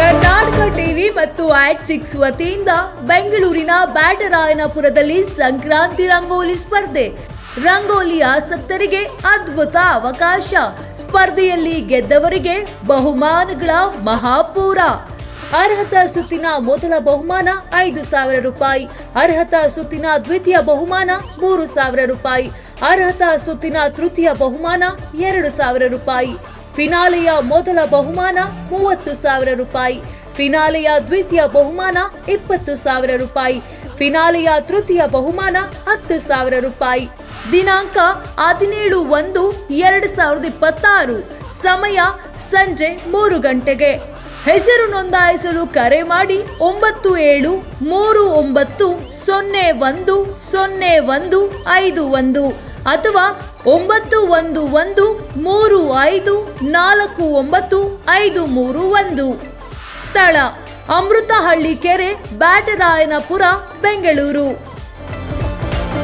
Karnataka TV ಮತ್ತು ಆಟ್6 ವತಿಯಿಂದ ಬೆಂಗಳೂರಿನ ಬ್ಯಾಟರಾಯನಪುರದಲ್ಲಿ ಸಂಕ್ರಾಂತಿ ರಂಗೋಲಿ ಸ್ಪರ್ಧೆ. ರಂಗೋಲಿ ಆಸಕ್ತರಿಗೆ ಅದ್ಭುತ ಅವಕಾಶ. ಸ್ಪರ್ಧೆಯಲ್ಲಿ ಗೆದ್ದವರಿಗೆ ಬಹುಮಾನಗಳ ಮಹಾಪೂರ. ಅರ್ಹತಾ ಸುತ್ತಿನ ಮೊದಲ ಬಹುಮಾನ 5,000 ರೂಪಾಯಿ, ಅರ್ಹತಾ ಸುತ್ತಿನ ದ್ವಿತೀಯ ಬಹುಮಾನ 3,000 ರೂಪಾಯಿ, ಅರ್ಹತಾ ಸುತ್ತಿನ ತೃತೀಯ ಬಹುಮಾನ 2,000 ರೂಪಾಯಿ, ಫಿನಾಲೆಯ ಮೊದಲ ಬಹುಮಾನ 30,000 ರೂಪಾಯಿ, ಫಿನಾಲೆಯ ದ್ವಿತೀಯ ಬಹುಮಾನ 20,000 ರೂಪಾಯಿ, ಫಿನಾಲೆಯ ತೃತೀಯ ಬಹುಮಾನ 10,000 ರೂಪಾಯಿ. ದಿನಾಂಕ 17/1/2026. ಸಮಯ ಸಂಜೆ 3 ಗಂಟೆಗೆ. ಹೆಸರು ನೋಂದಾಯಿಸಲು ಕರೆ ಮಾಡಿ 9701010151 ಅಥವಾ 9113549531. ಸ್ಥಳ ಅಮೃತಹಳ್ಳಿ ಕೆರೆ, ಬ್ಯಾಟರಾಯನಪುರ, ಬೆಂಗಳೂರು.